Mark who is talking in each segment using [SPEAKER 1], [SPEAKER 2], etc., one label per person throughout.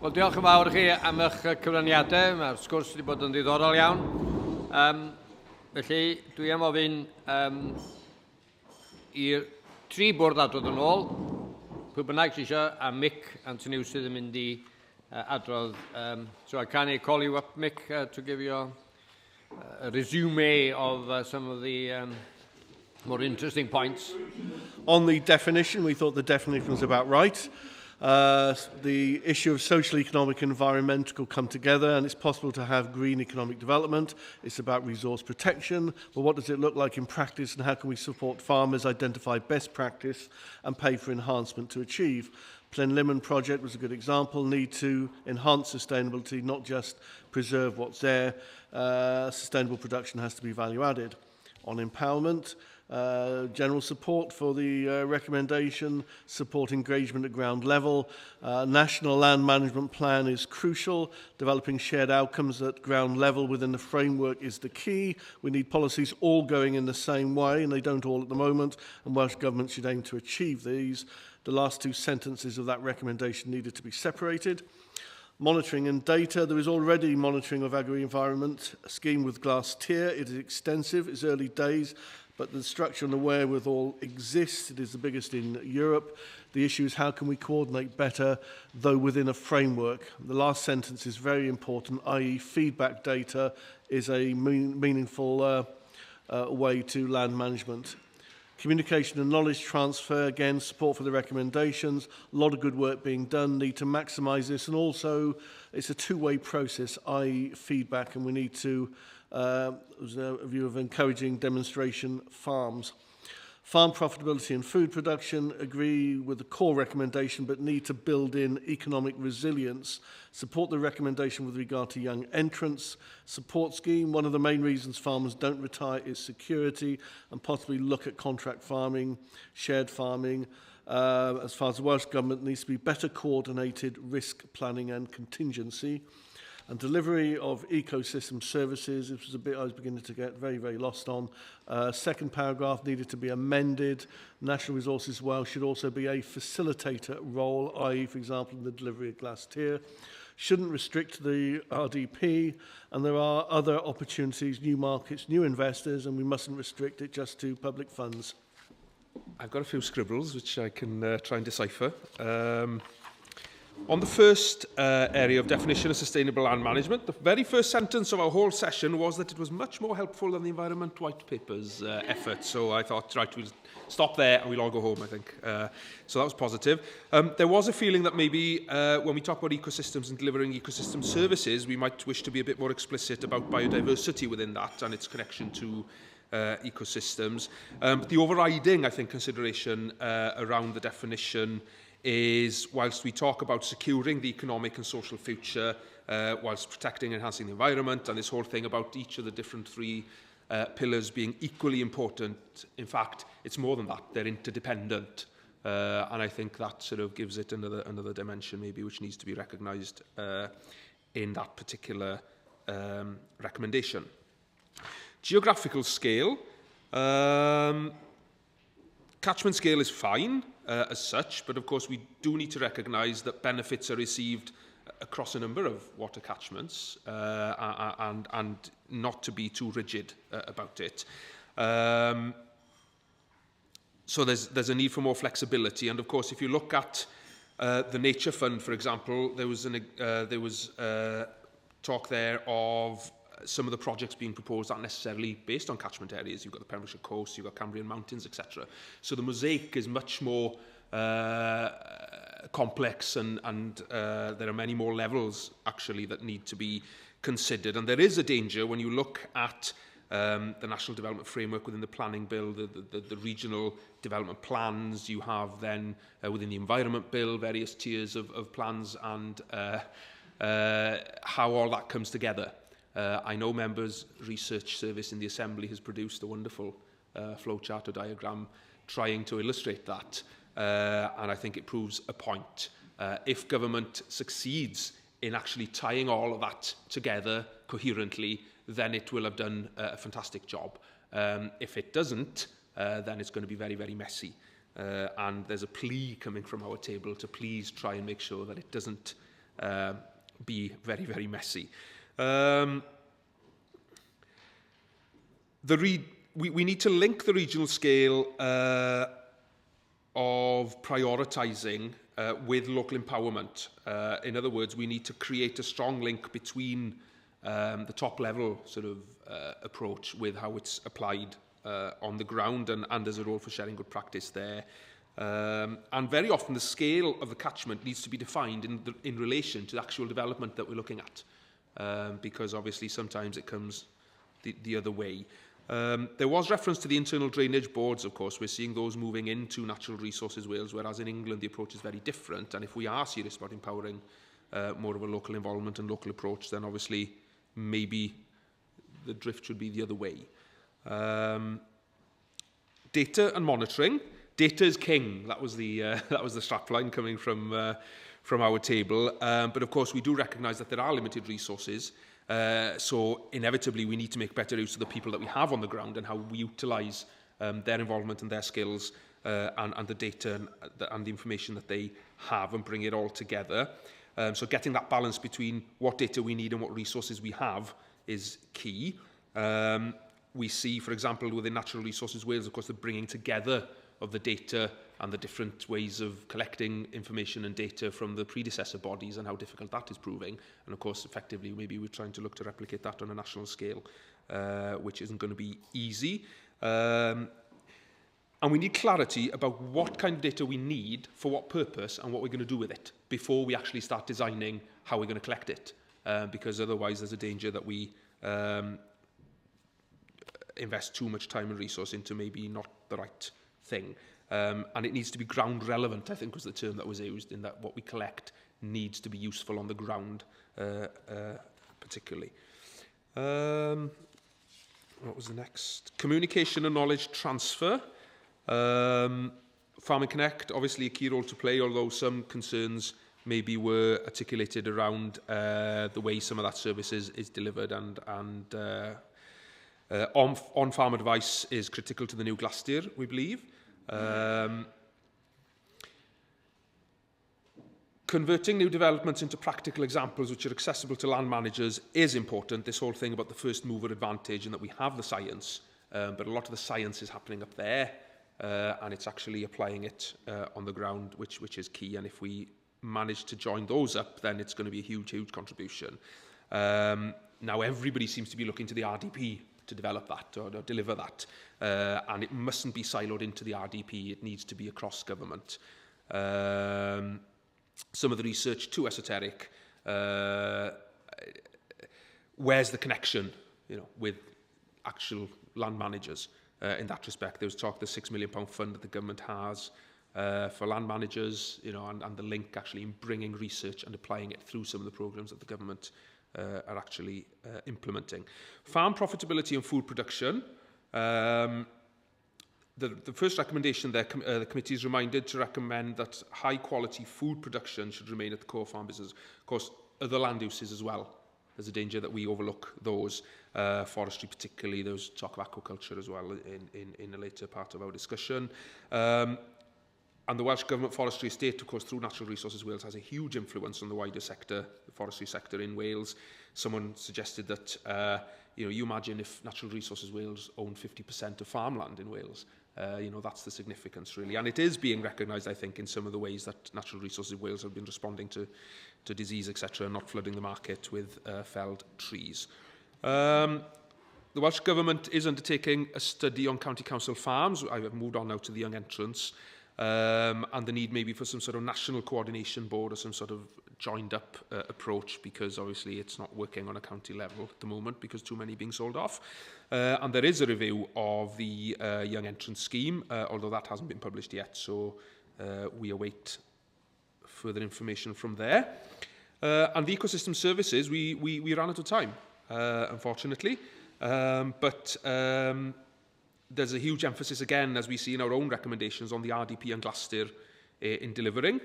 [SPEAKER 1] Wel, diolch yn fawr i chi am eich cyfraniadau. Mae'r sgwrs wedi bod yn ddiddorol iawn. Felly, dwi am ofyn i'r tri bwrdd adrodd yn ôl. Pwy bynnag sy'n eisiau, a Mick Antoniw sydd yn mynd i adrodd. So I can call you up, Mick, to give you a resume of some of the more interesting points.
[SPEAKER 2] On the definition, we thought the definition was about right. The issue of social, economic and environmental come together, and it's possible to have green economic development. It's about resource protection, but what does it look like in practice, and how can we support farmers, identify best practice and pay for enhancement to achieve? Plinlimmon project was a good example. Need to enhance sustainability, not just preserve what's there. Sustainable production has to be value added. On empowerment, general support for the recommendation, support engagement at ground level. National land management plan is crucial. Developing shared outcomes at ground level within the framework is the key. We need policies all going in the same way, and they don't all at the moment, and Welsh Government should aim to achieve these. The last two sentences of that recommendation needed to be separated. Monitoring and data. There is already monitoring of agri-environment, a scheme with glass tier. It is extensive, it's early days, but the structure and the wherewithal exists. It is the biggest in Europe. The issue is how can we coordinate better, though within a framework. The last sentence is very important, i.e. feedback data is a meaningful way to land management. Communication and knowledge transfer, again, support for the recommendations, a lot of good work being done, need to maximise this, and also it's a two-way process, i.e. feedback, and we need to, there's a view of encouraging demonstration farms. Farm profitability and food production, agree with the core recommendation, but need to build in economic resilience. Support the recommendation with regard to young entrants. Support scheme, one of the main reasons farmers don't retire is security, and possibly look at contract farming, shared farming. As far as the Welsh Government needs to be better coordinated risk planning and contingency. And delivery of ecosystem services, this was a bit I was beginning to get very, very lost on. Second paragraph needed to be amended. National Resources Wales should also be a facilitator role, i.e. for example in the delivery of glass tier. Shouldn't restrict the RDP, and there are other opportunities, new markets, new investors, and we mustn't restrict it just to public funds.
[SPEAKER 3] I've got a few scribbles which I can try and decipher. On the first area of definition of sustainable land management, the very first sentence of our whole session was that it was much more helpful than the Environment White Paper's effort. So I thought, right, we'll stop there and we'll all go home, I think. So that was positive. There was a feeling that maybe when we talk about ecosystems and delivering ecosystem services, we might wish to be a bit more explicit about biodiversity within that and its connection to ecosystems. But the overriding, I think, consideration around the definition is, whilst we talk about securing the economic and social future, whilst protecting and enhancing the environment, and this whole thing about each of the different three pillars being equally important, in fact, it's more than that. They're interdependent. And I think that sort of gives it another dimension, maybe, which needs to be recognised in that particular recommendation. Geographical scale. Catchment scale is fine as such, but of course we do need to recognise that benefits are received across a number of water catchments and not to be too rigid about it. So there's a need for more flexibility, and of course if you look at the Nature Fund, for example, there was talk there of some of the projects being proposed aren't necessarily based on catchment areas. You've got the Pembrokeshire Coast, you've got Cambrian Mountains, etc. So the mosaic is much more complex, and there are many more levels, actually, that need to be considered. And there is a danger when you look at the National Development Framework within the Planning Bill, the regional development plans. You have then, within the Environment Bill, various tiers of plans, and how all that comes together. I know members' research service in the Assembly has produced a wonderful flowchart or diagram trying to illustrate that, and I think it proves a point. If government succeeds in actually tying all of that together coherently, then it will have done a fantastic job. If it doesn't, then it's going to be very, very messy. And there's a plea coming from our table to please try and make sure that it doesn't be very, very messy. We need to link the regional scale of prioritising with local empowerment. In other words, we need to create a strong link between the top level sort of approach with how it's applied on the ground, and there's a role for sharing good practice there. And very often the scale of the catchment needs to be defined in relation to the actual development that we're looking at, because obviously sometimes it comes the other way. There was reference to the internal drainage boards, of course. We're seeing those moving into Natural Resources Wales, whereas in England the approach is very different. And if we are serious about empowering more of a local involvement and local approach, then obviously maybe the drift should be the other way. Data and monitoring. Data is king. That was the strapline coming from our table. But of course, we do recognise that there are limited resources. So inevitably, we need to make better use of the people that we have on the ground and how we utilise their involvement and their skills and the data and the information that they have, and bring it all together. So getting that balance between what data we need and what resources we have is key. We see, for example, within Natural Resources Wales, of course, the bringing together of the data and the different ways of collecting information and data from the predecessor bodies, and how difficult that is proving. And of course, effectively, maybe we're trying to look to replicate that on a national scale, which isn't going to be easy. And we need clarity about what kind of data we need, for what purpose, and what we're going to do with it before we actually start designing how we're going to collect it. Because otherwise there's a danger that we invest too much time and resource into maybe not the right thing. And it needs to be ground relevant, I think was the term that was used, in that what we collect needs to be useful on the ground, particularly. What was the next? Communication and knowledge transfer. Farming Connect, obviously a key role to play, although some concerns maybe were articulated around the way some of that service is delivered, and on-farm advice is critical to the new Glastir, we believe. Converting new developments into practical examples which are accessible to land managers is important. This whole thing about the first mover advantage, and that we have the science, but a lot of the science is happening up there, and it's actually applying it on the ground, which is key. And if we manage to join those up, then it's going to be a huge, huge contribution. Now everybody seems to be looking to the RDP to develop that or deliver that, and it mustn't be siloed into the RDP. It needs to be across government. Some of the research too esoteric. Where's the connection, with actual land managers? In that respect, there was talk the £6 million fund that the government has for land managers, and the link actually in bringing research and applying it through some of the programmes that the government are actually implementing. Farm profitability and food production. The first recommendation there, the committee is reminded to recommend that high-quality food production should remain at the core farm business. Of course, other land uses as well. There's a danger that we overlook those, forestry particularly. There's talk of aquaculture as well in a later part of our discussion. And the Welsh Government Forestry Estate, of course, through Natural Resources Wales, has a huge influence on the wider sector, the forestry sector in Wales. Someone suggested that, you imagine if Natural Resources Wales owned 50% of farmland in Wales. That's the significance, really. And it is being recognised, I think, in some of the ways that Natural Resources Wales have been responding to disease, etc., and not flooding the market with felled trees. The Welsh Government is undertaking a study on county council farms. I have moved on now to the young entrants. And the need maybe for some sort of national coordination board or some sort of joined up approach, because obviously it's not working on a county level at the moment because too many being sold off. And there is a review of the young entrant scheme, although that hasn't been published yet, so we await further information from there. And the ecosystem services, we ran out of time, unfortunately, but there's a huge emphasis again, as we see in our own recommendations, on the RDP and Glastir in delivering.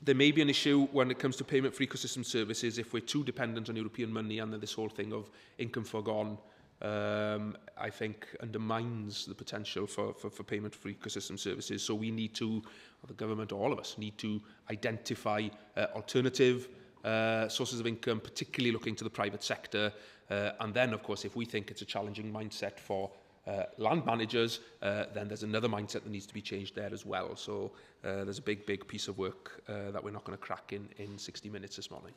[SPEAKER 3] There may be an issue when it comes to payment for ecosystem services if we're too dependent on European money, and then this whole thing of income forgone I think undermines the potential for payment for ecosystem services. So we need to, or the government, all of us, need to identify alternative sources of income, particularly looking to the private sector. And then, of course, if we think it's a challenging mindset for land managers, then there's another mindset that needs to be changed there as well. So there's a big piece of work that we're not going to crack in 60 minutes this morning.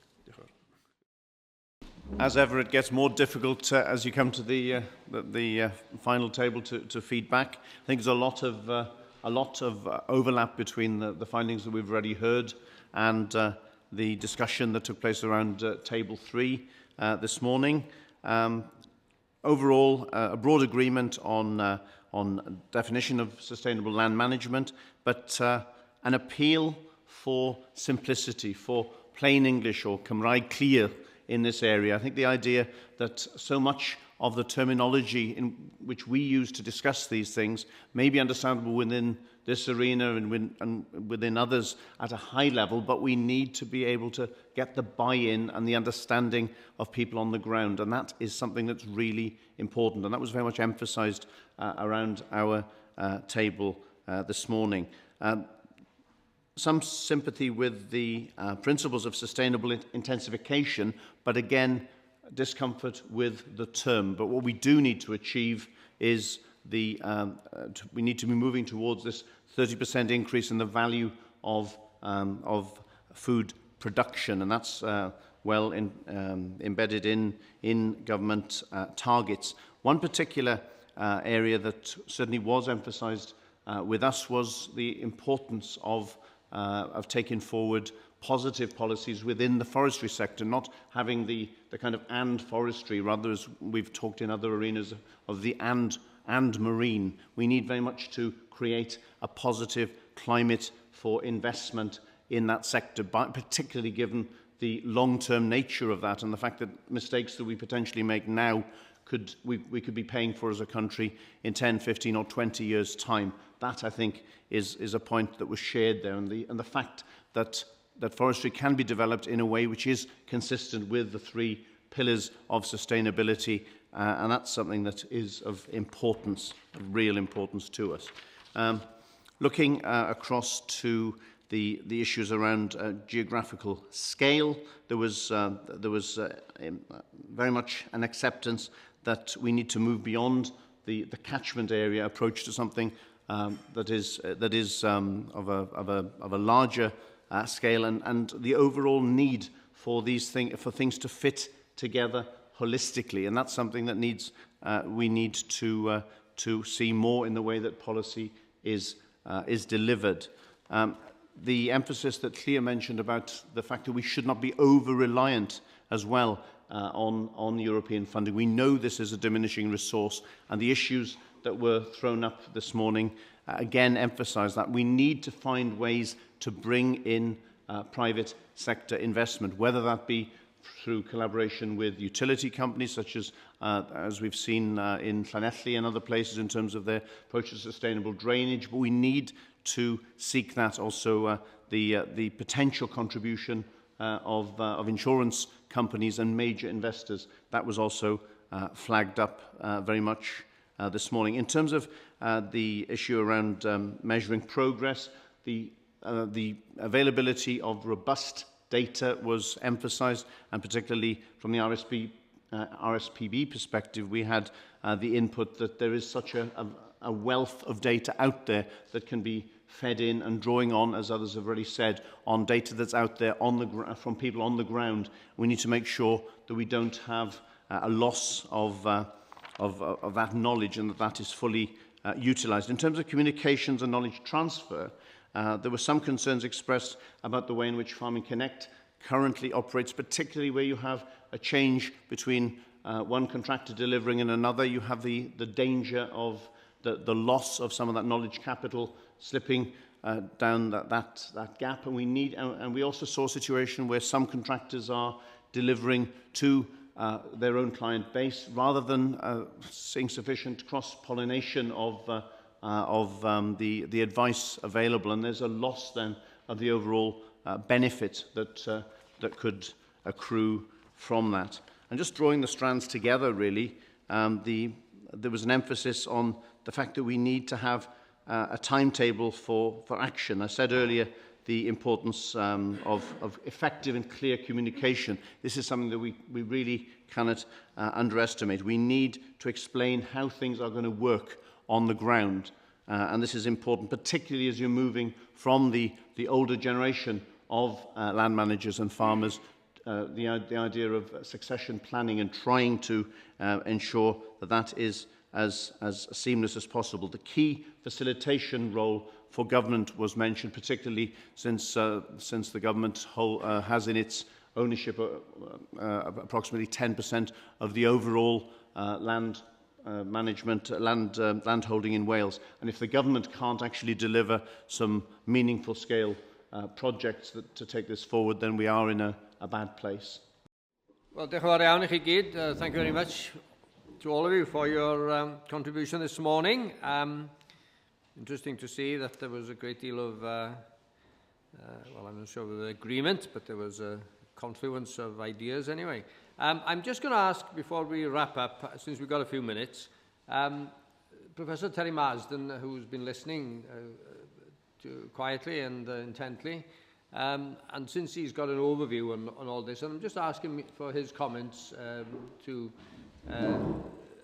[SPEAKER 4] As ever, it gets more difficult as you come to the final table to feedback. I think there's a lot of overlap between the findings that we've already heard and the discussion that took place around table 3 this morning. Overall, a broad agreement on definition of sustainable land management, but an appeal for simplicity, for plain English or Cymraeg clear in this area. I think the idea that so much of the terminology in which we use to discuss these things may be understandable within this arena and within others at a high level, but we need to be able to get the buy-in and the understanding of people on the ground, and that is something that's really important, and that was very much emphasised around our table this morning. Some sympathy with the principles of sustainable intensification, but again, discomfort with the term. But what we do need to achieve is we need to be moving towards this 30% increase in the value of food production, and that's well embedded in government targets. One particular area that certainly was emphasised with us was the importance of taking forward positive policies within the forestry sector, not having the kind of and forestry, rather, as we've talked in other arenas, of the and marine. We need very much to create a positive climate for investment in that sector, particularly given the long-term nature of that and the fact that mistakes that we potentially make now we could be paying for as a country in 10, 15 or 20 years' time. That, I think, is a point that was shared there, and the fact that forestry can be developed in a way which is consistent with the 3 pillars of sustainability, and that's something that is of importance, of real importance to us. Looking across to the issues around geographical scale, there was very much an acceptance that we need to move beyond the catchment area approach to something that is of a larger scale, and the overall need for things to fit together holistically, and that's something that we need to see more in the way that policy is delivered. The emphasis that Clea mentioned about the fact that we should not be over-reliant as well on European funding. We know this is a diminishing resource, and the issues that were thrown up this morning again emphasise that we need to find ways to bring in private sector investment, whether that be through collaboration with utility companies such as we've seen in Llanelli and other places in terms of their approach to sustainable drainage, but we need to seek that also the potential contribution of insurance companies and major investors. That was also flagged up very much this morning. In terms of the issue around measuring progress, the availability of robust data was emphasised, and particularly from the RSPB perspective, we had the input that there is such a wealth of data out there that can be fed in and drawing on, as others have already said, on data that's out there from people on the ground. We need to make sure that we don't have a loss of that knowledge and that is fully utilised. In terms of communications and knowledge transfer, there were some concerns expressed about the way in which Farming Connect currently operates, particularly where you have a change between one contractor delivering and another. You have the danger of the loss of some of that knowledge capital slipping down that gap, and we also saw a situation where some contractors are delivering to their own client base rather than seeing sufficient cross-pollination of the advice available, and there's a loss then of the overall benefit that could accrue from that. And just drawing the strands together, really, there was an emphasis on the fact that we need to have a timetable for action. I said earlier the importance of effective and clear communication. This is something that we really cannot underestimate. We need to explain how things are going to work on the ground. And this is important, particularly as you're moving from the older generation of land managers and farmers, the idea of succession planning and trying to ensure that that is as seamless as possible. The key facilitation role for government was mentioned, particularly since the government has in its ownership approximately 10% of the overall land management, land holding in Wales. And if the government can't actually deliver some meaningful scale projects to take this forward, then we are in a bad place.
[SPEAKER 1] Well, diolch yn fawr iawn I chi gyd. Thank you very much to all of you for your contribution this morning. Interesting to see that there was a great deal of, well, I'm not sure of the agreement, but there was a confluence of ideas anyway. I'm just going to ask, before we wrap up, since we've got a few minutes, Professor Terry Marsden, who's been listening quietly and intently, and since he's got an overview on all this, and I'm just asking for his comments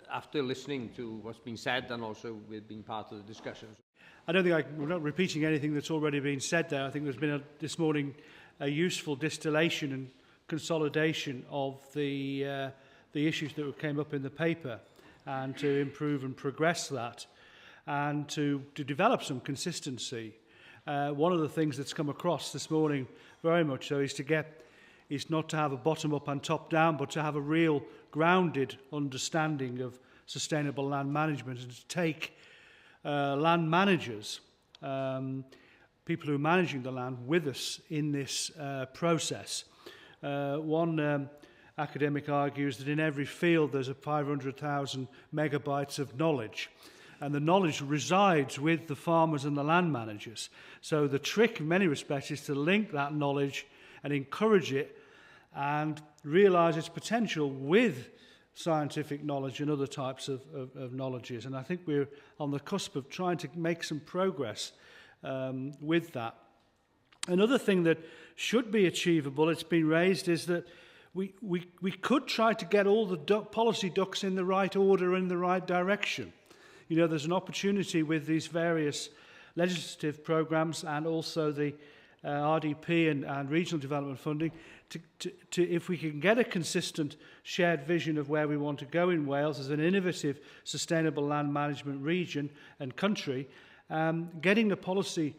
[SPEAKER 1] after listening to what's been said and also with being part of the discussions.
[SPEAKER 5] I don't think we're not repeating anything that's already been said there. I think there's been this morning a useful distillation and consolidation of the issues that came up in the paper, and to improve and progress that, and to develop some consistency. One of the things that's come across this morning very much so is not to have a bottom-up and top-down, but to have a real grounded understanding of sustainable land management, and to take land managers, people who are managing the land, with us in this process. One academic argues that in every field there's 500,000 megabytes of knowledge, and the knowledge resides with the farmers and the land managers. So the trick in many respects is to link that knowledge and encourage it and realise its potential with scientific knowledge and other types of knowledges. And I think we're on the cusp of trying to make some progress with that. Another thing that should be achievable, it's been raised, is that we could try to get all the policy ducks in the right order and in the right direction. You know, there's an opportunity with these various legislative programmes and also the RDP and regional development funding to if we can get a consistent shared vision of where we want to go in Wales as an innovative, sustainable land management region and country, getting the policy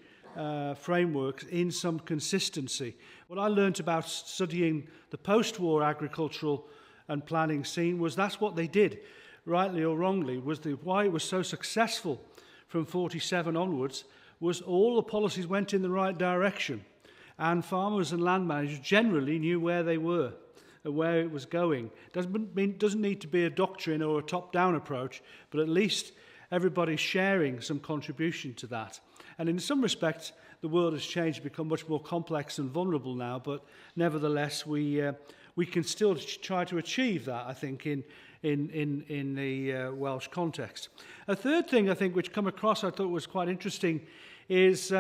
[SPEAKER 5] frameworks in some consistency. What I learnt about studying the post-war agricultural and planning scene was that's what they did, rightly or wrongly, was why it was so successful from 47 onwards was all the policies went in the right direction, and farmers and land managers generally knew where they were and where it was going. Doesn't need to be a doctrine or a top-down approach, but at least everybody's sharing some contribution to that. And in some respects, the world has changed, become much more complex and vulnerable now, but nevertheless, we can still try to achieve that, I think, in the Welsh context. A third thing, I think, which come across I thought was quite interesting is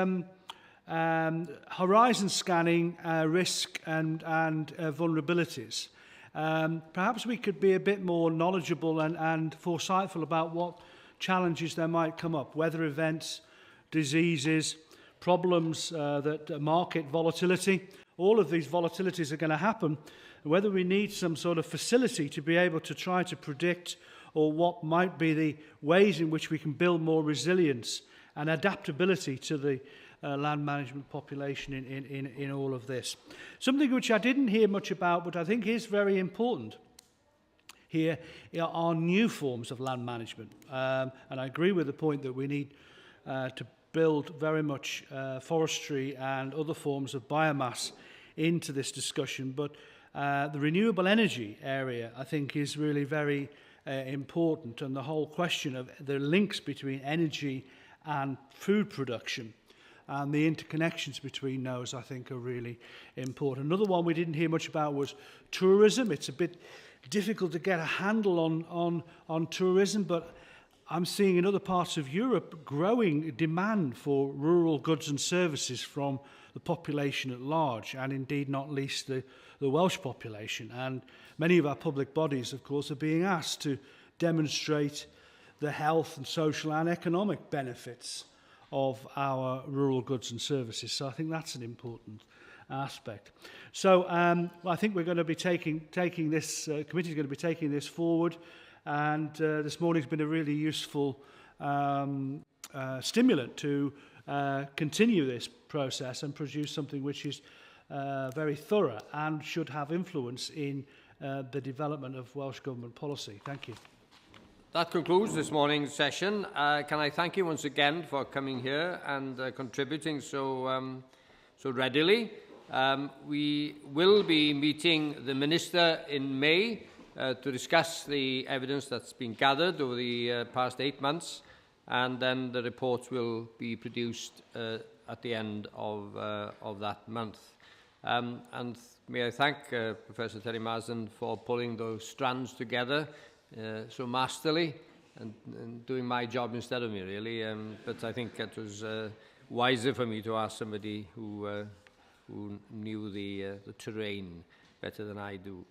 [SPEAKER 5] horizon scanning risk and vulnerabilities. Perhaps we could be a bit more knowledgeable and foresightful about what challenges there might come up, weather events, diseases, problems, that market volatility. All of these volatilities are going to happen. Whether we need some sort of facility to be able to try to predict, or what might be the ways in which we can build more resilience and adaptability to the land management population in all of this. Something which I didn't hear much about, but I think is very important here, are new forms of land management. And I agree with the point that we need to build very much forestry and other forms of biomass into this discussion, but the renewable energy area, I think, is really very important, and the whole question of the links between energy and food production and the interconnections between those, I think, are really important. Another one we didn't hear much about was tourism. It's a bit difficult to get a handle on tourism, but I'm seeing in other parts of Europe growing demand for rural goods and services from the population at large, and indeed not least the Welsh population. And many of our public bodies, of course, are being asked to demonstrate the health and social and economic benefits of our rural goods and services. So I think that's an important aspect. So I think we're going to be taking this, committee is going to be taking this forward, and this morning's been a really useful stimulant to continue this process and produce something which is very thorough and should have influence in the development of Welsh Government policy. Thank you.
[SPEAKER 1] That concludes this morning's session. Can I thank you once again for coming here and contributing so readily. We will be meeting the Minister in May to discuss the evidence that's been gathered over the past 8 months, and then the reports will be produced at the end of that month. And may I thank Professor Terry Marsden for pulling those strands together so masterly and doing my job instead of me, really. But I think it was wiser for me to ask somebody who knew the terrain better than I do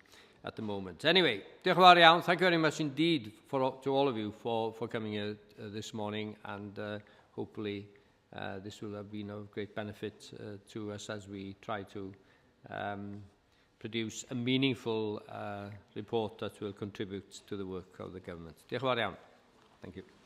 [SPEAKER 1] at the moment. Anyway, diolch yn fawr iawn. Thank you very much indeed to all of you for coming here this morning, and hopefully this will have been of great benefit to us as we try to produce a meaningful report that will contribute to the work of the government. Diolch yn fawr iawn. Thank you.